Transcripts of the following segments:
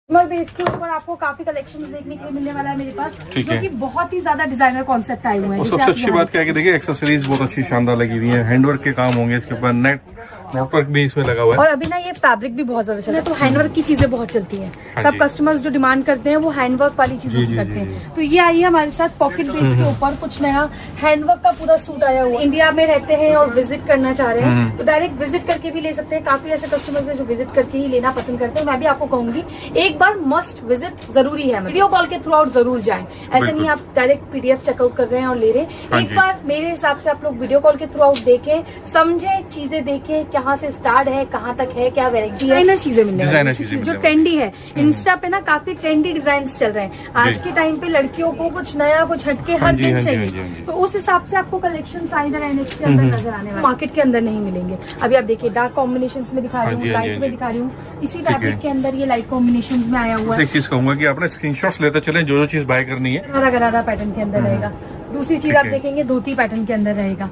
Base के ऊपर आपको काफी कलेक्शन देखने के लिए मिलने वाला है मेरे पास, जो कि बहुत ही ज्यादा डिजाइनर कॉन्सेप्ट आए हुए हैं। सबसे अच्छी बात क्या है कि देखिए एक्सेसरीज बहुत अच्छी शानदार लगी हुई है, हैंडवर्क के काम होंगे इसके ऊपर, नेटवर्क भी इसमें लगा हुआ है। और अभी ना ये फैब्रिक भी बहुत ज्यादा चल रहा है, तो हैंडवर्क की चीजें बहुत चलती हैं। तब कस्टमर्स जो डिमांड करते हैं वो हैंडवर्क वाली चीजें करते हैं। तो ये आई है हमारे साथ पॉकेट बेस के ऊपर कुछ नया हैंडवर्क का पूरा सूट आया हुआ। इंडिया में रहते हैं और विजिट करना चाह रहे हैं तो डायरेक्ट विजिट करके भी ले सकते हैं। काफी ऐसे कस्टमर्स हैं जो विजिट करके ही लेना पसंद करते हैं। मैं भी आपको कहूंगी एक बार मस्ट विजिट जरूरी है, वीडियो कॉल के थ्रू आउट जरूर जाएं। ऐसे नहीं आप डायरेक्ट पीडीएफ चेकआउट कर रहे हैं और ले रहे हैं। एक बार मेरे हिसाब से आप लोग वीडियो कॉल के थ्रू आउट देखें, समझे, चीजें देखें, कहाँ से स्टार्ट है, कहाँ तक है, क्या वेरायटी है, चीजें मिलने जो ट्रेंडी है। इंस्टा पे ना काफी ट्रेंडी डिजाइन चल रहे हैं आज के टाइम पे। लड़कियों को कुछ नया, कुछ हटके हर दिन चाहिए, तो उस हिसाब से आपको कलेक्शन साइडर एनएक्स के अंदर नजर आने वाले, मार्केट के अंदर नहीं मिलेंगे। अभी आप देखिए डार्क कॉम्बिनेशन में दिखा रही हूँ, लाइट में दिखा रही हूँ, इसी फैब्रिक के अंदर ये लाइट कॉम्बिनेशन में आया हुआ है। एक चीज कहूंगा कि आपने स्क्रीनशॉट्स लेते चले, जो चीज बाय करनी है गरारा पैटर्न के अंदर रहेगा। दूसरी चीज आप देखेंगे धोती पैटर्न के अंदर रहेगा।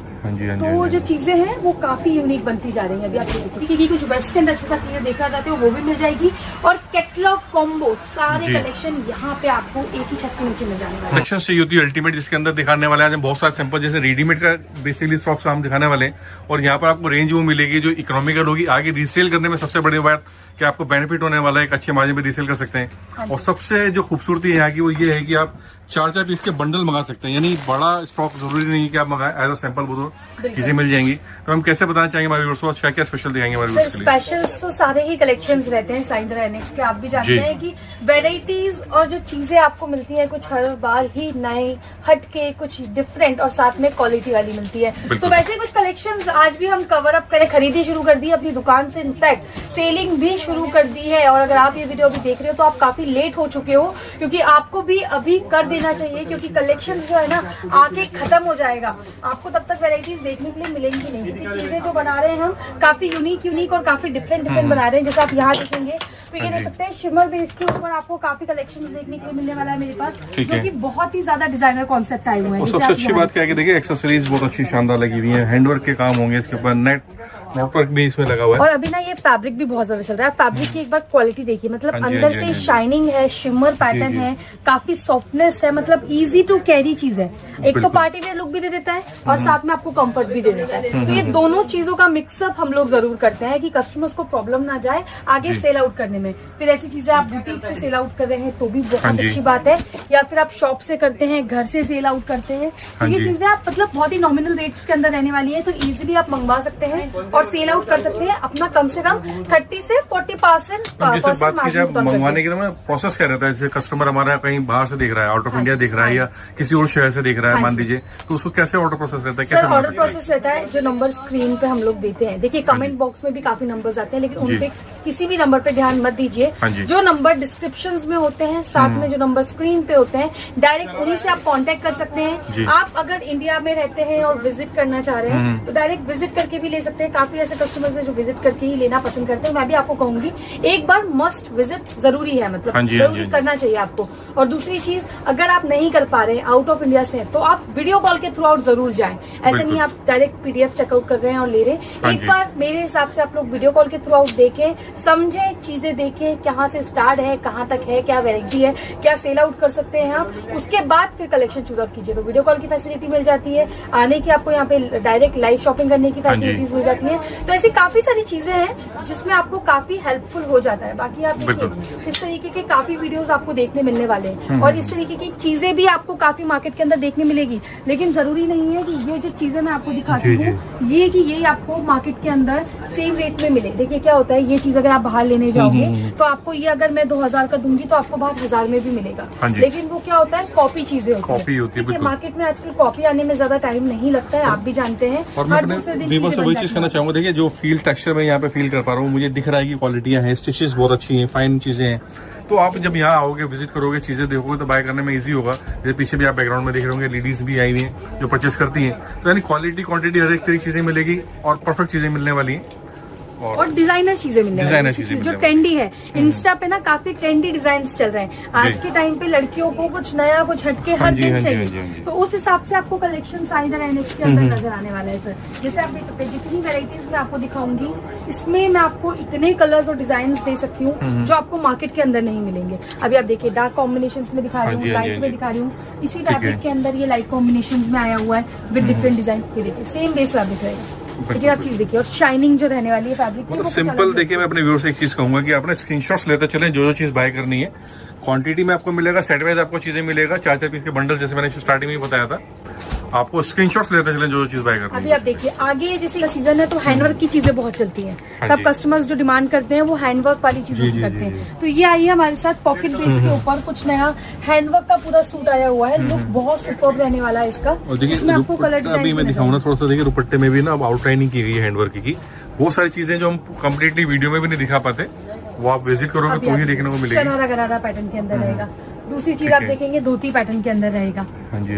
तो जो चीजें हैं वो काफी यूनिक बनती जा रही है। अभी आप देखिए क्योंकि कुछ वेस्टर्न अच्छी सा चीजें देखना चाहते हो वो भी मिल जाएगी, और कैटलॉग कॉम्बो सारे कलेक्शन यहाँ पे आपको एक ही छत के नीचे मिल जाने वाले कलेक्शन चाहिए होती है अल्टीमेट, जिसके अंदर दिखाने वाले हैं बहुत सारे सैंपल, जैसे रेडीमेड का बेसिकली स्टॉक्स हम दिखाने वाले हैं। और यहाँ पर आपको रेंज वो मिलेगी जो इकोनॉमिकल होगी। आगे रीसेल करने में सबसे बड़ी बात कि आपको बेनिफिट होने वाला है, एक अच्छे मार्जिन पे रीसेल कर सकते हैं। और सबसे जो खूबसूरती है यहाँ की वो ये है कि आप 4-4 पीस के बंडल मंगा सकते हैं, यानी बड़ा स्टॉक जरूरी नहीं कि आप मंगाएं, एज अ सैंपल वो चीजें मिल जाएंगी। तो हम कैसे बताना चाहेंगे हमारे व्यूअर्स को क्या क्या स्पेशल दिखाएंगे हमारे व्यूअर्स के लिए? स्पेशल्स तो सारे ही कलेक्शंस रहते हैं साइंडर एनएक्स के। आप भी जानते हैं कि वेराइटीज और जो चीजें आपको मिलती हैं कुछ हर बार ही नए हटके, कुछ डिफरेंट, और साथ में क्वालिटी वाली मिलती है। तो वैसे कुछ कलेक्शंस आज भी हम कवर अप करें, खरीदी शुरू कर दी अपनी दुकान से, इनफैक्ट सेलिंग भी शुरू कर दी है। और अगर आप ये वीडियो अभी देख रहे हो तो आप काफी लेट हो चुके हो, क्योंकि आपको भी अभी कर देना चाहिए, क्योंकि कलेक्शन जो है ना आके खत्म हो जाएगा। आपको तब तक वेराइटीज देखने के लिए मिलेंगी नहीं, क्योंकि चीजें जो बना रहे हैं हम काफी यूनिक और काफी डिफरेंट बना रहे हैं। जैसे आप यहाँ देखेंगे तो ये देख सकते हैं शिमर बेस के ऊपर आपको काफी कलेक्शन देखने के लिए मिलने वाला है मेरे पास, जो कि बहुत ही ज्यादा डिजाइनर कॉन्सेप्ट आए हुए हैं। सबसे अच्छी बात क्या है कि देखिए एक्सेसरीज बहुत अच्छी शानदार लगी हुई है, हैंडवर्क के काम होंगे इसके ऊपर, नेटवर्क भी इसमें लगा हुआ है। और अभी ना ये फैब्रिक भी बहुत ज्यादा चल रहा है। फैब्रिक की एक बार क्वालिटी देखिए, मतलब अंदर से शाइनिंग है, शिमर पैटर्न है, काफी सॉफ्टनेस है, मतलब इजी टू कैरी चीज है। एक तो पार्टी वेयर लुक भी दे देता है और साथ में आपको कंफर्ट भी दे देता है। तो ये दोनों चीजों का मिक्सअप हम लोग जरूर करते हैं कि कस्टमर्स को प्रॉब्लम ना जाए आगे सेल आउट करने में। फिर ऐसी चीजें आप बुटीक से सेल आउट कर रहे हैं तो भी बहुत अच्छी बात है, या फिर आप शॉप से करते हैं, घर से सेल आउट करते हैं, तो ये चीजें आप मतलब बहुत ही नॉमिनल रेट्स के अंदर रहने वाली है। तो इजिली आप मंगवा सकते हैं और सेल आउट कर सकते हैं अपना कम से कम 30 से 40% बात की जाए मंगवाने की, तो प्रोसेस क्या रहता है? जैसे कस्टमर हमारा कहीं बाहर से देख रहा है, आउट ऑफ इंडिया देख रहा है, या किसी और शहर से देख रहा है मान लीजिए, तो उसको कैसे ऑर्डर प्रोसेस रहता है? सर ऑर्डर प्रोसेस रहता है, जो नंबर स्क्रीन पे हम लोग देते हैं, देखिए कमेंट बॉक्स में भी काफी नंबर्स आते हैं, लेकिन उनपे किसी भी नंबर पे ध्यान मत दीजिए। जो नंबर डिस्क्रिप्शन में होते हैं, साथ में जो नंबर स्क्रीन पे होते हैं, डायरेक्ट उन्हीं से आप कांटेक्ट कर सकते हैं। आप अगर इंडिया में रहते हैं और विजिट करना चाह रहे हैं तो डायरेक्ट विजिट करके भी ले सकते हैं। काफी ऐसे कस्टमर्स हैं जो विजिट करके ही लेना पसंद करते हैं। मैं भी आपको कहूंगी एक बार मस्ट विजिट जरूरी है, मतलब जरूर करना चाहिए आपको। और दूसरी चीज, अगर आप नहीं कर पा रहे हैं, आउट ऑफ इंडिया से, तो आप वीडियो कॉल के थ्रू आउट जरूर जाएं। ऐसे नहीं आप डायरेक्ट पीडीएफ चेकआउट कर रहे हैं और ले रहे हैं। एक बार मेरे हिसाब से आप लोग वीडियो कॉल के थ्रू आउट देखें, समझे, चीजें देखें, कहाँ से स्टार्ट है, कहाँ तक है, क्या वेरायटी है, क्या सेल आउट कर सकते हैं आप। उसके बाद फिर कलेक्शन चूज आउट कीजिए। तो वीडियो कॉल की फैसिलिटी मिल जाती है, आने की आपको यहाँ पे डायरेक्ट लाइव शॉपिंग करने की फैसिलिटीज मिल जाती है। तो ऐसी काफी सारी चीजें हैं जिसमें आपको काफी हेल्पफुल हो जाता है। बाकी आप देखिए इस तरीके के काफी वीडियोस आपको देखने मिलने वाले हैं, और इस तरीके की चीजें भी आपको काफी मार्केट के अंदर देखने मिलेगी। लेकिन जरूरी नहीं है कि ये जो चीजें मैं आपको दिखाती हूँ ये कि ये आपको मार्केट के अंदर सेम रेट में मिले। देखिए क्या होता है, ये चीज अगर आप बाहर लेने जाओगे तो आपको ये अगर मैं 2000 का दूंगी तो आपको बाहर 1000 में भी मिलेगा। लेकिन वो क्या होता है, कॉपी चीजें होती है। मार्केट में आजकल कॉपी आने में ज्यादा टाइम नहीं लगता है, आप भी जानते हैं। और मैं वही चीज कहना चाहूंगा, देखिए जो फील टेक्सचर में यहाँ पे फील कर पा रहा हूँ, मुझे दिख रहा है कि क्वालिटियां हैं, स्टिचेस बहुत अच्छी हैं, फाइन चीजें हैं। तो आप जब यहाँ आओगे, विजिट करोगे, चीजें देखोगे तो बाय करने में इजी होगा। जैसे पीछे भी आप बैकग्राउंड में देख रहे होंगे, लेडीज भी आई हुई हैं जो परचेस करती हैं। तो यानी क्वालिटी क्वांटिटी हर एक तरीके चीजें मिलेगी और परफेक्ट चीजें मिलने वाली हैं। और डिजाइनर चीजें मिलने डिजाइनर वाली चीजें जो ट्रेंडी है। इंस्टा पे ना काफी ट्रेंडी डिजाइन चल रहे हैं आज के टाइम पे, लड़कियों को कुछ नया कुछ हटके हर दिन चाहिए, तो उस हिसाब से आपको कलेक्शन साइडर एनएक्स के अंदर नजर आने वाला है सर। जैसे आप देख सकते हैं जितनी वेराइटीज मैं आपको दिखाऊंगी, इसमें मैं आपको इतने कलर्स और डिजाइन दे सकती हूँ जो आपको मार्केट के अंदर नहीं मिलेंगे। अभी आप देखिए डार्क कॉम्बिनेशन में दिखा रही हूँ, लाइट में दिखा रही हूँ, इसी फैब्रिक के अंदर ये लाइट कॉम्बिनेशन में आया हुआ है विद डिफरेंट डिजाइन। ये देखिए सेम बेस फैब्रिक रहेगा, लेकिन आप चीज देखिए और शाइनिंग जो रहने वाली है फैब्रिक की, सिंपल देखिए। मैं अपने व्यूअर्स से एक चीज कहूंगा कि आपने स्क्रीनशॉट्स लेते चलें, जो चीज बाय करनी है क्वांटिटी में आपको मिलेगा, सेट वाइज आपको चीजें मिलेगा, 4-4 पीस के बंडल, जैसे मैंने स्टार्टिंग में बताया था। आपको स्क्रीनशॉट्स लेते चलें जो चीज बाय करनी है। अभी आप देखिए आगे जैसे सीजन है तो हैंडवर्क की चीजें बहुत चलती हैं, तब कस्टमर्स जो डिमांड करते हैं वो हैंडवर्क वाली चीजें करते हैं। तो ये आई है हमारे साथ पॉकेट बेस के ऊपर कुछ नया हैंडवर्क का पूरा सूट आया हुआ है, लुक बहुत सुपर्ब रहने वाला है इसका। और देखिए आपको कलर अभी मैं दिखाऊंगा थोड़ा सा, देखिए दुपट्टे में भी ना आउटलाइनिंग की गई है हैंडवर्क की। बहुत सारी चीजें जो हम कम्प्लीटली वीडियो में भी नहीं दिखा पाते, वो आप विजिट करोगे तो ही देखने को मिलेगी। शरारा गरारा पैटर्न के अंदर रहेगा। दूसरी चीज आप देखेंगे धोती पैटर्न के अंदर रहेगा।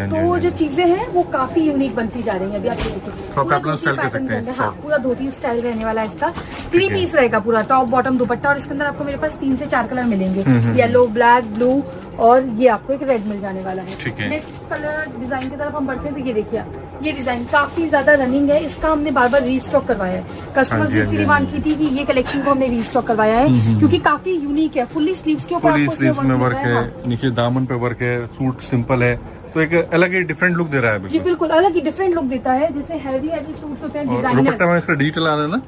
तो वो जो चीजें हैं वो काफी यूनिक बनती जा रही है। अभी आप देखिए हाँ पूरा धोती स्टाइल रहने वाला है इसका। 3 पीस रहेगा पूरा, टॉप बॉटम दुपट्टा, और इसके अंदर आपको मेरे पास 3 से 4 कलर मिलेंगे, येलो, ब्लैक, ब्लू और ये आपको एक रेड मिल जाने वाला है। नेक्स्ट कलर डिजाइन की तरफ हम बढ़ते हैं तो ये देखिए ये डिजाइन काफी ज्यादा रनिंग है, इसका हमने बार बार रीस्टॉक करवाया है। कस्टमर्स ने इतनी डिमांड की थी कि ये कलेक्शन को हमने रीस्टॉक करवाया है क्योंकि काफी यूनिक है। फुल्ली स्लीव्स के ऊपर वर्क है, नीचे दामन पे वर्क है, सूट सिंपल है, तो एक अलग ही डिफरेंट लुक दे रहा है। जी बिल्कुल अलग ही डिफरेंट लुक देता है, जैसे हैवी सूट्स होते हैं डिजाइनर। दुपट्टा में इसका डिजिटल आ रहा है ना,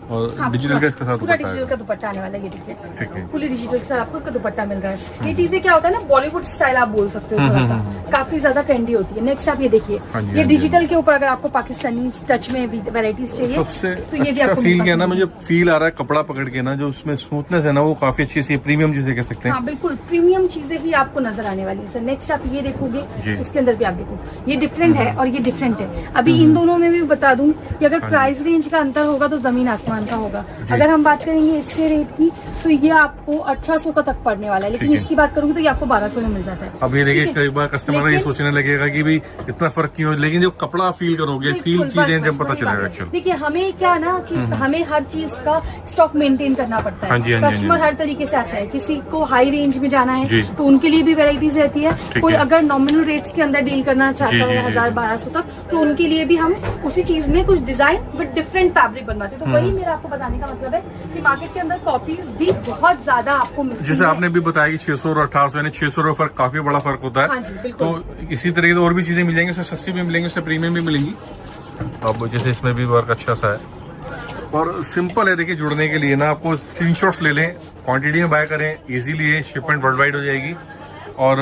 और डिजिटल का इसके साथ पूरा डिजिटल का दुपट्टा आने वाला है। ये देखिए ठीक है, फुली डिजिटल के साथ आपको इसका दुपट्टा मिल रहा है। ये चीजें क्या होता है ना, बॉलीवुड स्टाइल आप बोल सकते हो, थोड़ा सा काफी ज्यादा ट्रेंडी होती है। नेक्स्ट आप ये देखिए ये डिजिटल के ऊपर अगर आपको पाकिस्तानी टच में वेराइटीज चाहिए, सबसे तो ये भी अच्छा आपको फील किया ना, मुझे फील आ रहा है कपड़ा पकड़ के ना, जो उसमें स्मूथनेस है ना वो काफी अच्छी सी प्रीमियम जिसे कह सकते हैं। हाँ बिल्कुल प्रीमियम चीजें ही आपको नजर आने वाली है सर। नेक्स्ट आप ये देखोगे, इसके अंदर भी आप देखो ये डिफरेंट है और ये डिफरेंट है। अभी इन दोनों में भी बता दूं कि अगर प्राइस रेंज का अंतर होगा तो जमीन आसमान का होगा। अगर हम बात करेंगे इसके रेट की तो ये आपको 1800 का तक पड़ने वाला है, लेकिन इसकी बात करूंगी तो ये आपको 1200 में मिल जाता है। अब ये देखिए कई बार कस्टमर ये सोचने लगेगा कि भाई इतना फर्क क्यों, लेकिन जब कपड़ा फील करोगे, फील चीजें जब पता चलेगा। देखिए हमें क्या ना कि हमें हर चीज का स्टॉक मेंटेन करना पड़ता है। कस्टमर हर तरीके से आता है, किसी को हाई रेंज में जाना है तो उनके लिए भी वेराइटीज रहती है। कोई अगर नॉमिनल रेट्स के अंदर डील करना चाहता है 1000-1200 तक, तो उनके लिए भी हम उसी चीज में कुछ डिजाइन विद डिफरेंट फैब्रिक बनवाते हैं। तो वही मेरा आपको बताने का मतलब है कि मार्केट के अंदर कॉपीज भी बहुत ज्यादा आपको मिलती है। जैसे आपने भी बताया कि 600 और 1800 यानी 600 का फर्क काफी बड़ा फर्क होता है। हाँ जी, तो इसी तरीके से और भी चीजें मिल जाएंगी, उससे सस्ती भी मिलेंगी, उससे प्रीमियम भी मिलेंगी। अब जैसे इसमें भी वर्क अच्छा सा है और सिंपल है। देखिए जुड़ने के लिए ना आपको स्क्रीनशॉट्स ले लें, क्वांटिटी में बाय करें, इजीली है, शिपमेंट वर्ल्ड वाइड हो जाएगी और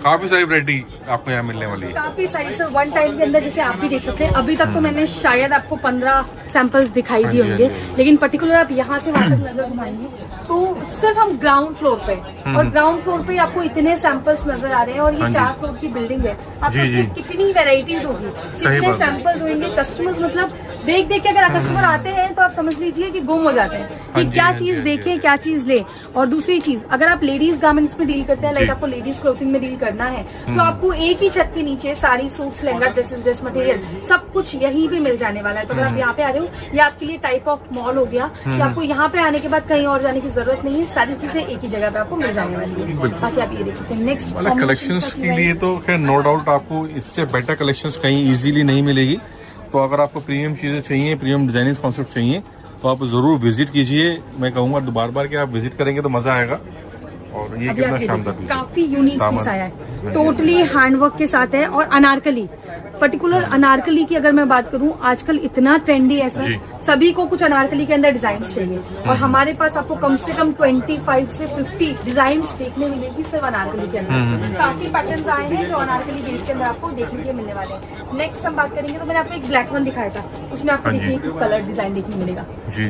काफी सारी वैरायटी आपको यहाँ मिलने वाली है। काफी सारी सर, वन टाइम के अंदर जैसे आप भी देख सकते हैं। अभी तक तो मैंने शायद आपको 15 सैंपल्स दिखाई दिए होंगे, लेकिन पर्टिकुलर आप यहाँ से वहां तक नजर घुमाएंगे तो सिर्फ हम ग्राउंड फ्लोर पे, और ग्राउंड फ्लोर पे आपको इतने सैंपल्स नजर आ रहे हैं और ये 4 फ्लोर की बिल्डिंग है। आप सोचिए कितनी वेराइटीज होगी, कितने सैंपल्स होंगे। कस्टमर्स मतलब देख देख के अगर कस्टमर आते हैं तो आप समझ लीजिए कि गुम हो जाते हैं कि क्या चीज देखें क्या चीज ले। और दूसरी चीज, अगर आप लेडीज गारमेंट्स में डील करते हैं, लाइक आपको लेडीज क्लोथिंग में डील करना है, तो आपको एक ही छत के नीचे सारी suits, lehenga, dresses, dress material सब कुछ यहीं पे मिल जाने वाला है। तो अगर आप यहाँ पे आ रहे हो, ये आपके लिए टाइप ऑफ मॉल हो गया कि आपको यहाँ पे आने के बाद कहीं और जाने की जरूरत नहीं है, सारी चीजें एक ही जगह पे आपको मिल जाने वाली है। बाकी आप ये देख सकते हैं। नेक्स्ट कलेक्शंस के लिए तो खैर नो डाउट आपको इससे बेटर कलेक्शंस कहीं इजीली नहीं मिलेगी। तो अगर आपको प्रीमियम चीजें चाहिए, प्रीमियम डिजाइनिंग कॉन्सेप्ट चाहिए, तो आप जरूर विजिट कीजिए। मैं कहूँगा बार बार कि आप विजिट करेंगे तो मजा आएगा। और ये कितना शानदार काफी यूनिक पीस आया है, टोटली हैंडवर्क के साथ है। और अनारकली, पर्टिकुलर अनारकली की अगर मैं बात करूं, आजकल इतना ट्रेंडी है सर, सभी को कुछ अनारकली के अंदर डिजाइन चाहिए और हमारे पास आपको कम से कम 25 से 50 डिजाइन देखने मिलेगी सिर्फ अनारकली के अंदर। काफी पैटर्न्स आए हैं जो अनारकली बेस के अंदर आपको देखने के मिलने वाले हैं। नेक्स्ट हम बात करेंगे तो मैंने आपको एक ब्लैक वन दिखाया था, उसमें आपको देखिए कलर डिजाइन देखने मिलेगा।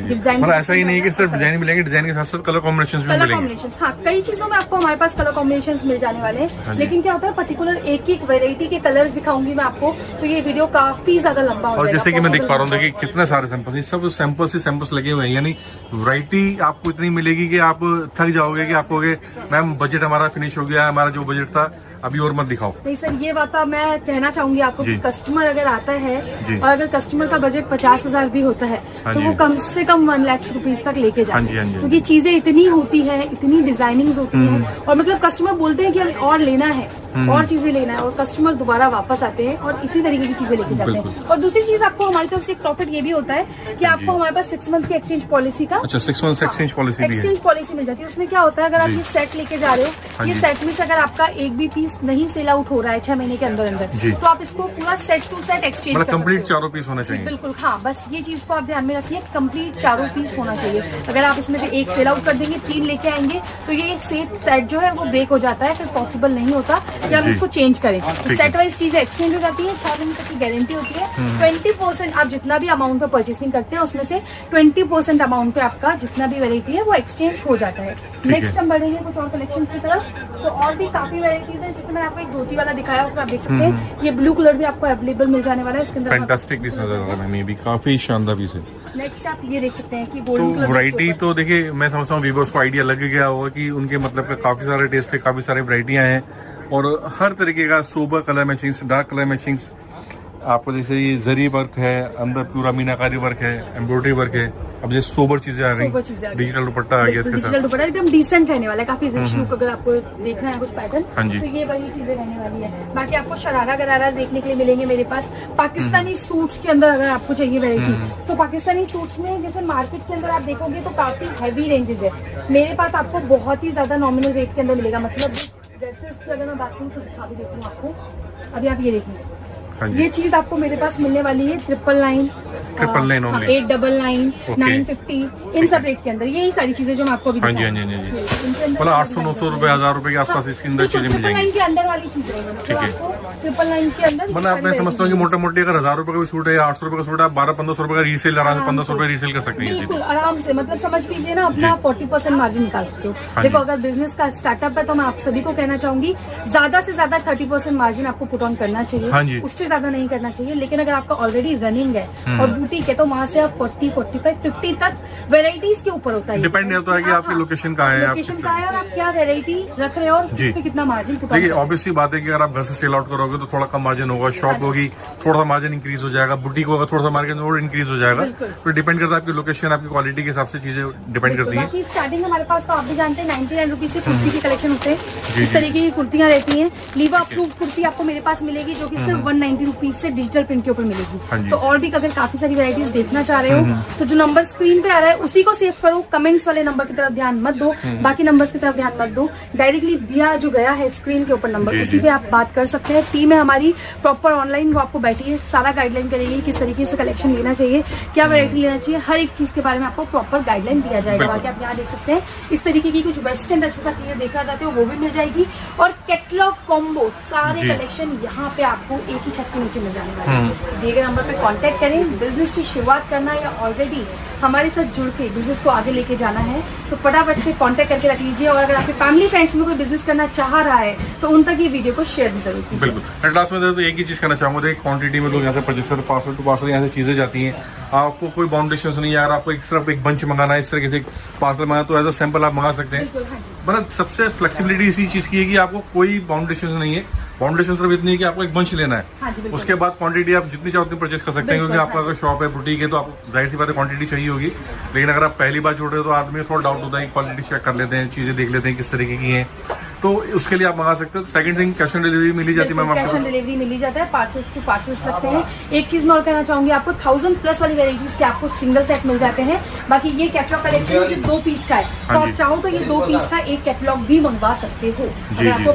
डिजाइन ऐसा ही नहीं कि सिर्फ डिजाइन मिलेंगे, डिजाइन के साथ साथ कलर कॉम्बिनेशन भी मिलेंगे। कॉम्बिनेशन हाँ, कई चीजों में आपको हमारे पास कलर कॉम्बिनेशन मिल जाने वाले हैं। लेकिन क्या होता है, पर्टिकुलर एक एक वेरायटी के कलर्स दिखाऊंगी मैं आपको, तो ये वीडियो काफी ज्यादा लंबा हो जाएगा। और जैसे कि मैं देख पा रहा हूँ, देखिए कितने सारे सैंपल्स, सब सैंपल्स लगे हुए हैं, यानी वैरायटी आपको इतनी मिलेगी कि आप थक जाओगे कि आप कहोगे मैम बजट हमारा फिनिश हो गया, हमारा जो बजट था अभी और मत दिखाओ। नहीं सर, ये बात मैं कहना चाहूंगी आपको जी। कि कस्टमर अगर आता है जी। और अगर कस्टमर का बजट 50,000 भी होता है हाँ तो जी। वो कम से कम 1 लाख रुपीज तक लेके जाते हाँ जी, हाँ जी, हैं, क्योंकि चीजें इतनी होती है, इतनी डिजाइनिंग होती है, और मतलब कस्टमर बोलते हैं कि हमें और लेना है, और चीजें लेना है, और कस्टमर दोबारा वापस आते हैं और इसी तरीके की चीजें लेके जाते हैं। और दूसरी चीज आपको हमारी तरफ से एक प्रॉफिट ये भी होता है कि आपको हमारे पास 6 मंथ की एक्सचेंज पॉलिसी का, अच्छा 6 मंथ एक्सचेंज पॉलिसी भी है। एक्सचेंज पॉलिसी मिल जाती है। उसमें क्या होता है, अगर आप जी। ये सेट लेके जा रहे हो, हाँ ये जी। सेट में से अगर आपका एक भी पीस नहीं सेल आउट हो रहा है 6 महीने के अंदर अंदर, जी। तो आप इसको पूरा सेट टू सेट एक्सचेंज मतलब कर कंप्लीट सकते हो। 4 पीस होना चाहिए। बिल्कुल, हाँ, बस ये चीज को आप ध्यान में रखिए, कंप्लीट 4 पीस होना चाहिए। अगर आप इसमें से एक सेल आउट कर देंगे, 3 लेके आएंगे, तो ये सेट जो है वो ब्रेक हो जाता है, फिर पॉसिबल नहीं होता कि हम जी। इसको चेंज करें। तो है। सेट वाइज चीजें एक्सचेंज हो जाती है, 6 महीने तक की गारंटी होती है। 20% आप जितना भी अमाउंट पे परचेसिंग करते हैं उसमें से 20% अमाउंट पे आपका जितना भी वेरायटी है वो एक्सचेंज हो जाता है। नेक्स्ट हम बढ़ेंगे कुछ और कलेक्शन की तरफ, तो और भी काफी वेराइटीज है। जैसे मैंने आपको एक धोती वाला दिखाया, उसमें आप देख सकते हैं ये ब्लू कलर भी आपको अवेलेबल मिल जाने वाला है इसके अंदर। फैंटास्टिक पीस नजर आ रहा है मैंने, भी काफी शानदार पीस है। नेक्स्ट आप ये देख सकते हैं कि तो गोल्डन कलर वैरायटी तो देखिए, मैं समझता हूँ व्यूअर्स को आइडिया लग गया होगा कि उनके मतलब का काफी सारे टेस्ट है, काफी सारी वैरायटियां हैं, और हर तरीके का sober colour matchings, dark colour matchings, आपको जैसे ये जरी वर्क है, अंदर पूरा मीनाकारी वर्क है, एम्ब्रॉयडरी वर्क है। अब जैसे सोबर चीजें आ सोबर चीजें आ गई, गई। डिजिटल दुपट्टा आ गया इसके डिजिटल साथ। दुपट्टा एकदम डिसेंट रहने वाला है, काफी रिच लुक अगर आपको देखना है कुछ पैटर्न, हाँ जी। तो ये वाली चीजें रहने वाली है। बाकी आपको शरारा गरारा देखने के लिए मिलेंगे मेरे पास। पाकिस्तानी सूट्स के अंदर अगर आपको चाहिए वैरायटी, तो पाकिस्तानी सूट्स में जैसे मार्केट के अंदर आप देखोगे तो काफी हैवी रेंजेस है, मेरे पास आपको बहुत ही ज्यादा नॉमिनल रेट के अंदर मिलेगा। मतलब जैसे इसकी अगर मैं बात करूँ तो दिखा भी देती हूँ आपको। अभी आप ये देखिए, हाँ जी। ये चीज आपको मेरे पास मिलने वाली है 999, 999 only। 899, Okay। 950, इन सब रेट के अंदर यही सारी चीजें जो मैं आपको अभी हाँ जी, दिखा हाँ जी, रही हाँ जी, हूँ। हाँ जी। इनके अंदर मतलब 800-900 रुपए, 1000 रुपए के आसपास इसके अंदर चीजें मिल जाएंगी। 999 के अंदर वाली चीजें हैं, ठीक है। 999 के अंदर मतलब मैं समझता हूँ कि मोटा मोटी अगर 1000 रुपए का भी सूट है या 800 रुपए का सूट है, आप 1200-1500 रुपए का रीसेल, आराम से 1500 रुपए रीसेल कर सकते हैं बिल्कुल इजीली। आराम से, मतलब समझ लीजिए ना, अपना 40% मार्जिन निकाल सकते हो। हाँ देखो जी। अगर बिजनेस का स्टार्टअप है तो मैं आप सभी को कहना चाहूंगी ज्यादा से ज्यादा 30% मार्जिन आपको पुट ऑन करना चाहिए। हाँ जी। उससे ज्यादा नहीं करना चाहिए। लेकिन अगर आपका ऑलरेडी रनिंग है और बुटीक है तो वहां से आप 40, 45, 50 तक वेराइटीज के ऊपर होता है। डिपेंड होता है कि आपकी लोकेशन कहाँ है, आप लोकेशन किस कहाँ है और आप क्या वेराइटी रख रहे हो और जी। उस पे कितना मार्जिन पुट ऑन देखिए ऑब्वियसली बात है कि अगर आप घर से सेल आउट करोगे तो थोड़ा कम मार्जिन होगा, शॉप होगी थोड़ा सा मार्जिन इंक्रीज हो जाएगा, बुटीक होगा थोड़ा सा मार्जिन और इंक्रीज हो जाएगा। तो डिपेंड करता है आपकी लोकेशन, आपकी क्वालिटी के हिसाब से चीजें डिपेंड करती है। बाकी स्टार्टिंग हमारे पास तो आप भी जानते हैं 99 रुपीज से कुर्ती के कलेक्शन होते हैं। जी, इस जी। तरीके की कुर्तियां रहती हैं। लीवा अप्रूव कुर्ती आपको मेरे पास मिलेगी जो कि सिर्फ 190 रुपीज से डिजिटल प्रिंट के ऊपर हाँ मिलेगी। जी। तो और भी अगर काफी सारी वैरायटीज देखना चाह रहे हो तो जो नंबर स्क्रीन पे आ रहा है उसी को सेव करो, कमेंट्स वाले नंबर की तरफ ध्यान मत दो, बाकी नंबर्स की तरफ ध्यान मत दो। डायरेक्टली दिया जो गया है स्क्रीन के ऊपर नंबर, जी, उसी जी। पे आप बात कर सकते हैं। टीम है हमारी प्रॉपर ऑनलाइन, वो आपको बैठी है सारा गाइडलाइन करेगी किस तरीके से कलेक्शन लेना चाहिए, क्या वैरायटी लेना चाहिए, हर एक चीज के बारे में आपको प्रॉपर गाइडलाइन दिया जाएगा। बिल्कुल। बाकी आप यहाँ देख सकते हैं इस तरीके की कुछ वेस्टर्न अच्छी सा चीजें देखना चाहते हो वो भी मिल जाएगी। और कैटलॉग कॉम्बो सारे जी। कलेक्शन यहाँ पे आपको एक ही छत के नीचे मिल जाने वाले हैं। दिए गए नंबर पे कांटेक्ट करें। बिजनेस की शुरुआत करना या ऑलरेडी हमारे साथ जुड़ के बिजनेस को आगे लेके जाना है तो फटाफट से कांटेक्ट करके रख लीजिए। और अगर आपके फैमिली फ्रेंड्स में कोई बिजनेस करना चाह रहा है तो उन तक ये वीडियो को शेयर भी जरूर कीजिए। बिल्कुल। एट लास्ट में तो एक ही चीज कहना चाहूंगा, देखिए क्वांटिटी में लोग यहाँ से परचेसर पार्सल टू पार्सल यहाँ से चीजें जाती हैं, आपको कोई बाउंडेशन नहीं है। अगर आपको एक सिर्फ एक बंच मंगाना है, इस तरीके से पार्सल मंगाना तो एज अ सैंपल आप मंगा सकते हैं। बिल्कुल, हाँ जी। मतलब सबसे फ्लेक्सिबिलिटी इसी चीज की है कि आपको कोई बाउंडेशन नहीं है। बाउंडेशन सिर्फ इतनी है कि आपको एक बंच लेना है, हाँ जी, बिल्कुल। उसके बाद क्वांटिटी आप जितनी चाहो उतनी परचेस कर सकते हैं, क्योंकि बिल्कुल, आपका अगर शॉप है, बुटीक है, तो आपको जाहिर सी बात है क्वांटिटी चाहिए होगी। लेकिन अगर आप पहली बार जुड़ रहे हो तो आदमी को थोड़ा डाउट होता है, क्वालिटी चेक कर लेते हैं, चीजें देख लेते हैं किस तरीके की हैं, तो उसके लिए आप मंगा सकते हो। Second thing, cash on delivery मिली जाती है मैम कैश ऑन आपको। डिलीवरी मिली जाता है, पार्सल्स टू पार्सल्स रखते हैं। एक चीज मैं और कहना चाहूंगी, आपको 1000+ वाली वेराइटीज के आपको सिंगल सेट मिल जाते हैं। बाकी ये कैटलॉग कलेक्शन जो 2 पीस का है, तो हाँ आप जी। चाहो तो ये 2 पीस का एक कैटलॉग भी मंगवा सकते हो अगर जी। आपको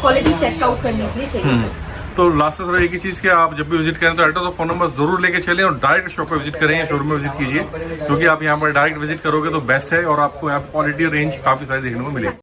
क्वालिटी चेकआउट करने के लिए चाहिए। तो लास्ट में एक ही चीज कि आप जब भी विजिट करें तो एड्रेस और फोन नंबर जरूर लेके चलें और डायरेक्ट शॉप पे विजिट करें या शोरूम में विजिट कीजिए, क्योंकि आप यहाँ पर डायरेक्ट विजिट करोगे तो बेस्ट है और आपको यहाँ क्वालिटी और रेंज काफी सारी देखने को मिलेगी।